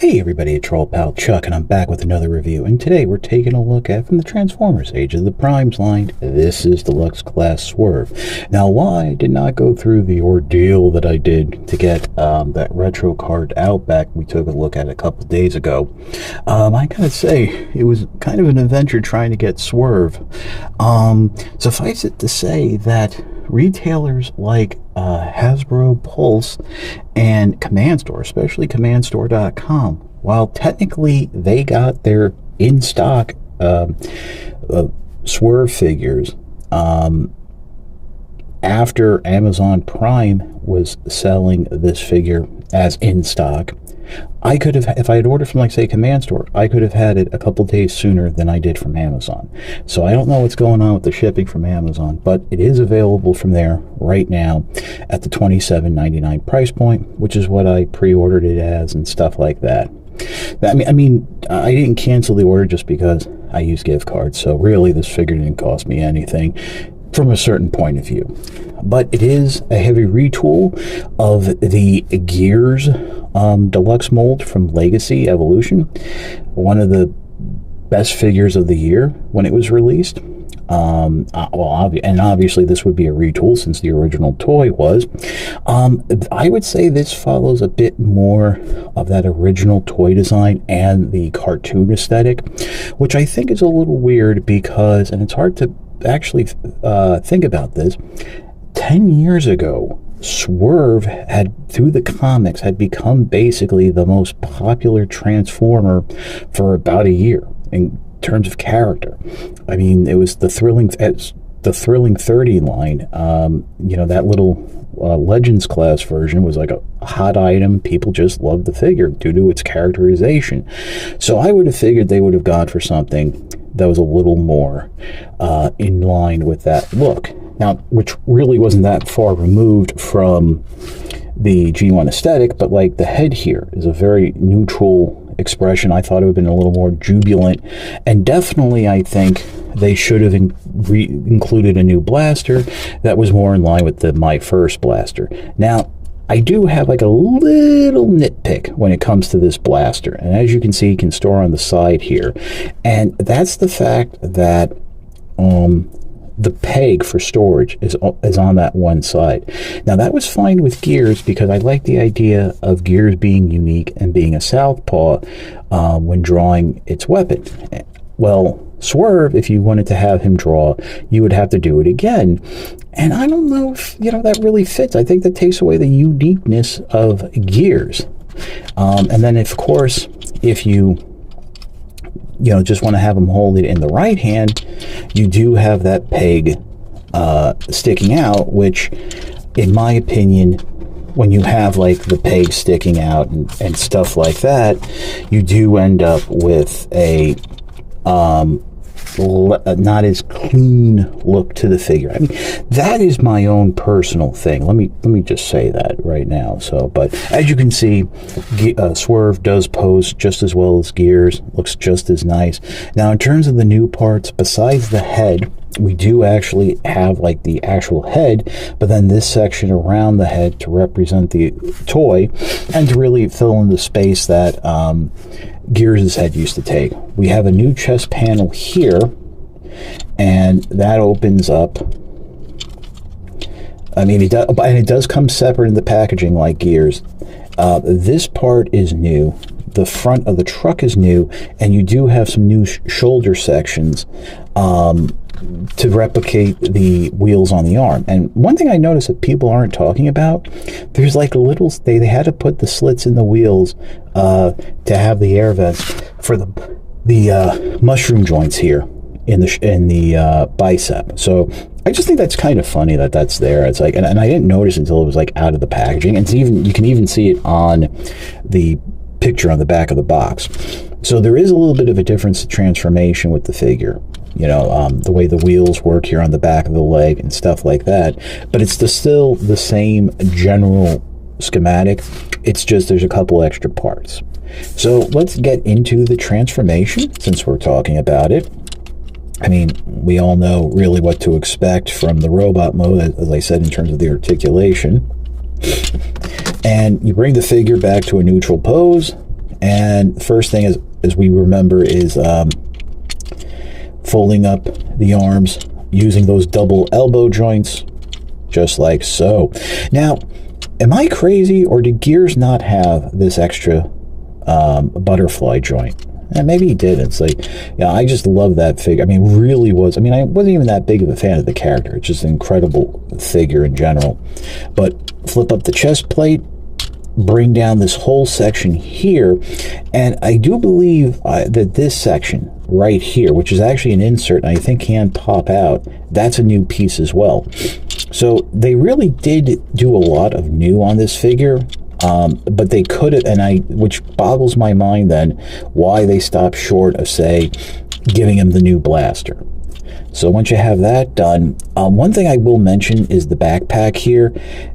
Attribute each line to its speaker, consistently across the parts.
Speaker 1: Hey everybody, it's Troll Pal Chuck, and I'm back with another review. And today we're taking a look at, from the Transformers Age of the Primes line, this is Deluxe Class Swerve. Now, why I did not go through the ordeal that I did to get that retro card out back, we took a look at a couple days ago. I gotta say, it was kind of an adventure trying to get Swerve. Suffice it to say that retailers like Hasbro, Pulse, and Command Store, especially CommandStore.com, while technically they got their in-stock Swerve figures after Amazon Prime was selling this figure as in stock, I could have, if I had ordered from, like, say, Command Store, I could have had it a couple days sooner than I did from Amazon. So I don't know what's going on with the shipping from Amazon, but it is available from there right now at the $27.99 price point, which is what I pre-ordered it as and stuff like that. I didn't cancel the order just because I use gift cards, so really this figure didn't cost me anything from a certain point of view. But it is a heavy retool of the Gears deluxe mold from Legacy Evolution, one of the best figures of the year when it was released. And obviously this would be a retool since the original toy was. I would say this follows a bit more of that original toy design and the cartoon aesthetic, which I think is a little weird because, and it's hard to actually think about this, 10 years ago, Swerve had, through the comics, had become basically the most popular Transformer for about a year in terms of character. I mean, it was the Thrilling 30 line. That little Legends class version was like a hot item. People just loved the figure due to its characterization. So I would have figured they would have gone for something that was a little more in line with that look. Now, which really wasn't that far removed from the G1 aesthetic, but like the head here is a very neutral expression. I thought it would have been a little more jubilant, and definitely I think they should have included a new blaster that was more in line with my first blaster. Now, I do have like a little nitpick when it comes to this blaster, and as you can see, you can store on the side here, and that's the fact that the peg for storage is on that one side. Now, that was fine with Gears because I like the idea of Gears being unique and being a southpaw when drawing its weapon. Well, Swerve, if you wanted to have him draw, you would have to do it again. And I don't know if, that really fits. I think that takes away the uniqueness of Gears. And then, of course, if you just want to have him hold it in the right hand, you do have that peg sticking out, which, in my opinion, when you have like the peg sticking out and stuff like that, you do end up with a not as clean look to the figure. I mean, that is my own personal thing. Let me just say that right now. So, but as you can see, Swerve does pose just as well as Gears, looks just as nice. Now, in terms of the new parts, besides the head, we do actually have like the actual head, but then this section around the head to represent the toy and to really fill in the space that Gears' head used to take. We have a new chest panel here, and that opens up. I mean, it does come separate in the packaging like Gears. This part is new. The front of the truck is new, and you do have some new shoulder sections to replicate the wheels on the arm. And one thing I noticed that people aren't talking about, there's like they had to put the slits in the wheels to have the air vents for the mushroom joints here in the bicep. So I just think that's kind of funny that that's there. It's like, and I didn't notice until it was like out of the packaging, and you can even see it on the picture on the back of the box. So there is a little bit of a difference in transformation with the figure. The way the wheels work here on the back of the leg and stuff like that. But it's still the same general schematic. It's just there's a couple extra parts. So let's get into the transformation since we're talking about it. I mean, we all know really what to expect from the robot mode, as I said, in terms of the articulation. And you bring the figure back to a neutral pose, And first thing, as we remember, is folding up the arms using those double elbow joints, just like so. Now, am I crazy, or did Gears not have this extra butterfly joint? And maybe he did. It's like, yeah, I just love that figure. I mean, really was. I mean, I wasn't even that big of a fan of the character. It's just an incredible figure in general. But flip up the chest plate, bring down this whole section here, and I do believe that this section right here, which is actually an insert and I think can pop out, that's a new piece as well. So they really did do a lot of new on this figure. But they could have, which boggles my mind then, why they stopped short of, say, giving him the new blaster. So once you have that done, one thing I will mention is the backpack here.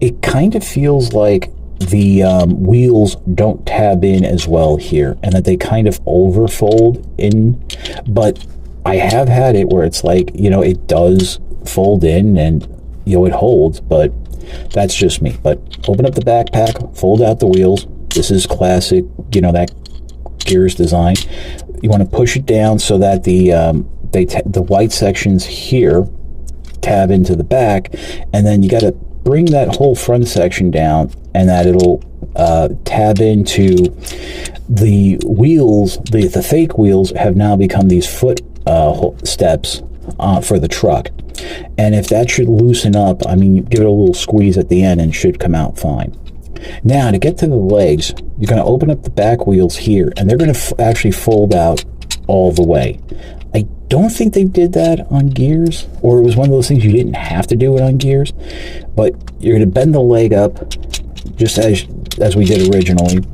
Speaker 1: It kind of feels like the wheels don't tab in as well here, and that they kind of overfold in. But I have had it where it's like, you know, it does fold in and, you know, it holds, but that's just me. But open up the backpack, fold out the wheels. This is classic, you know, that Gears design. You want to push it down so that the white sections here tab into the back, and then you got to bring that whole front section down, and that it'll tab into the wheels. The fake wheels have now become these foot steps for the truck. And if that should loosen up, I mean, give it a little squeeze at the end and it should come out fine. Now, to get to the legs, you're going to open up the back wheels here, and they're going to actually fold out all the way. I don't think they did that on Gears, or it was one of those things you didn't have to do it on Gears, but you're going to bend the leg up just as we did originally,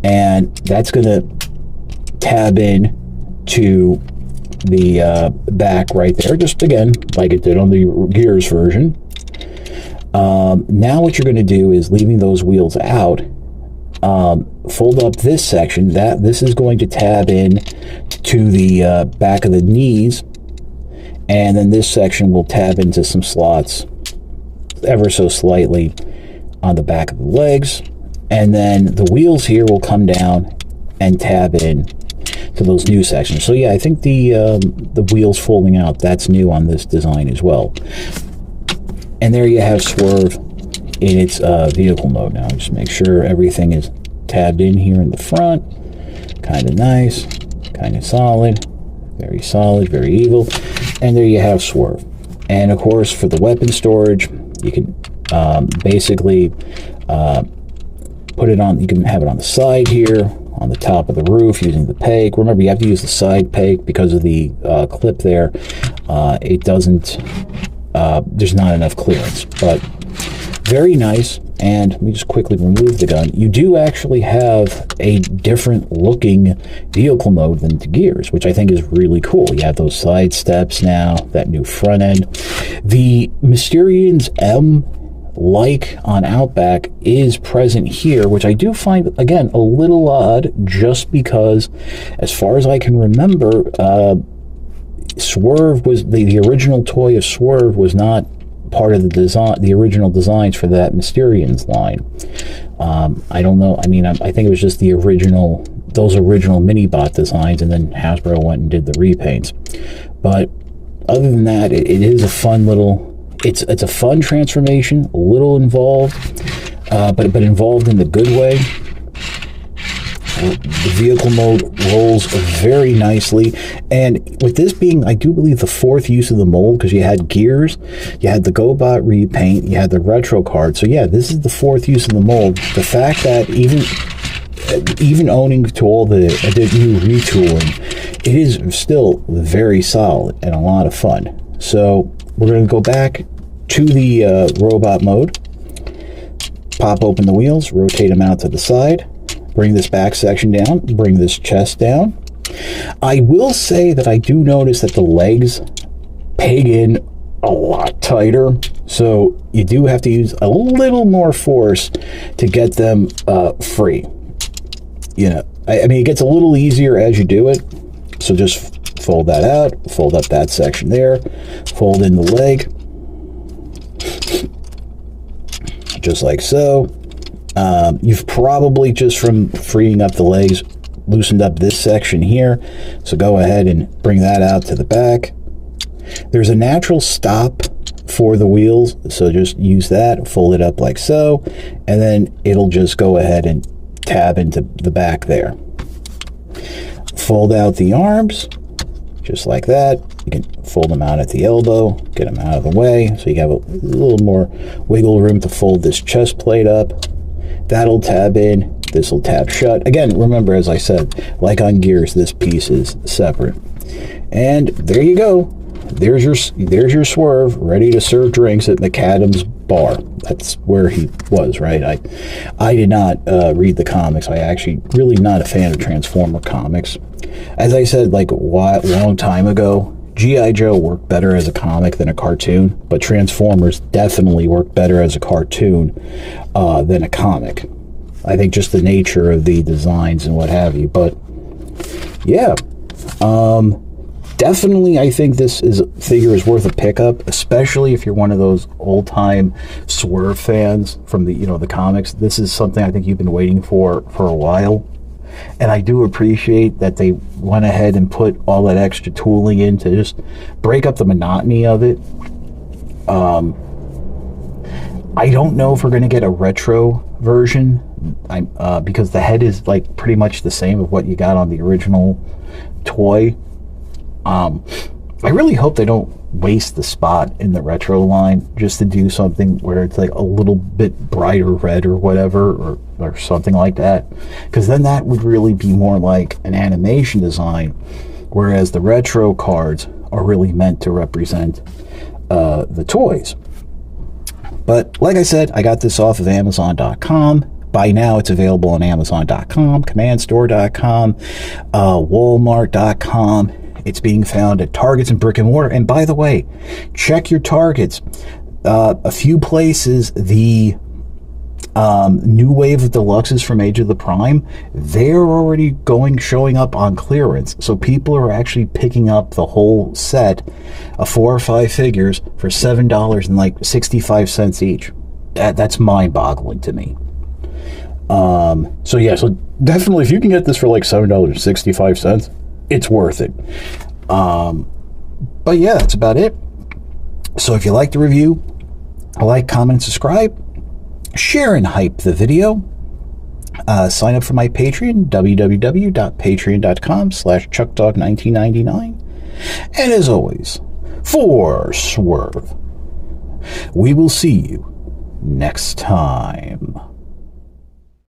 Speaker 1: and that's going to tab in to the back right there, just again like it did on the Gears version. Now what you're going to do is, leaving those wheels out, fold up this section. This is going to tab in to the back of the knees, and then this section will tab into some slots ever so slightly on the back of the legs, and then the wheels here will come down and tab in to those new sections. So yeah, I think the wheels folding out, that's new on this design as well. And there you have Swerve in its vehicle mode. Now just make sure everything is tabbed in here in the front. Kind of nice, kind of solid, very evil. And there you have Swerve. And of course, for the weapon storage, you can basically put it on. You can have it on the side here, on the top of the roof, using the peg. Remember, you have to use the side peg because of the clip there. It doesn't, there's not enough clearance, but very nice. And let me just quickly remove the gun. You do actually have a different looking vehicle mode than the Gears, which I think is really cool. You have those side steps now, that new front end. The Mysterian's M, like on Outback, is present here, which I do find, again, a little odd, just because, as far as I can remember, Swerve was the original toy of Swerve was not part of the design, the original designs for that Mysterian's line. I don't know. I mean, I think it was just the original, those original mini-bot designs, and then Hasbro went and did the repaints. But other than that, it is a fun little. It's a fun transformation, a little involved, but involved in the good way. The vehicle mode rolls very nicely, and with this being, I do believe, the fourth use of the mold, because you had Gears, you had the GoBot repaint, you had the retro card. So yeah, this is the fourth use of the mold. The fact that even owning to all the new retooling, it is still very solid and a lot of fun. So we're going to go back to the robot mode, pop open the wheels, rotate them out to the side, bring this back section down, bring this chest down. I will say that I do notice that the legs peg in a lot tighter, so you do have to use a little more force to get them free. You know, I mean, it gets a little easier as you do it, so just fold that out, fold up that section there, fold in the leg, just like so. You've probably, just from freeing up the legs, loosened up this section here, so go ahead and bring that out to the back. There's a natural stop for the wheels, so just use that, fold it up like so, and then it'll just go ahead and tab into the back there. Fold out the arms just like that. You can fold them out at the elbow, get them out of the way, so you have a little more wiggle room to fold this chest plate up. That'll tab in, this will tab shut. Again, remember, as I said, like on gears, this piece is separate. And there you go. There's your Swerve, ready to serve drinks at McAdams Bar. That's where he was, right? I did not read the comics. I actually really not a fan of Transformer comics. As I said, like a long time ago, G.I. Joe worked better as a comic than a cartoon, but Transformers definitely worked better as a cartoon than a comic. I think just the nature of the designs and what have you. But yeah, definitely, I think this figure is worth a pickup, especially if you're one of those old-time Swerve fans from the the comics. This is something I think you've been waiting for a while, and I do appreciate that they went ahead and put all that extra tooling in to just break up the monotony of it. I don't know if we're going to get a retro version, because the head is like pretty much the same of what you got on the original toy. I really hope they don't waste the spot in the retro line just to do something where it's like a little bit brighter red or whatever, or something like that, because then that would really be more like an animation design, whereas the retro cards are really meant to represent the toys. But like I said, I got this off of Amazon.com. By now, it's available on Amazon.com, CommandStore.com, Walmart.com. It's being found at Targets and brick and mortar. And by the way, check your Targets. A few places, the new wave of deluxes from Age of the Prime, they're already showing up on clearance. So people are actually picking up the whole set of 4 or 5 figures for $7.65 each. That's mind-boggling to me. So yeah, so definitely if you can get this for like $7.65, it's worth it. But yeah, that's about it. So if you like the review, like, comment, and subscribe. Share and hype the video. Sign up for my Patreon, www.patreon.com/ChuckDog1999. And as always, for Swerve, we will see you next time.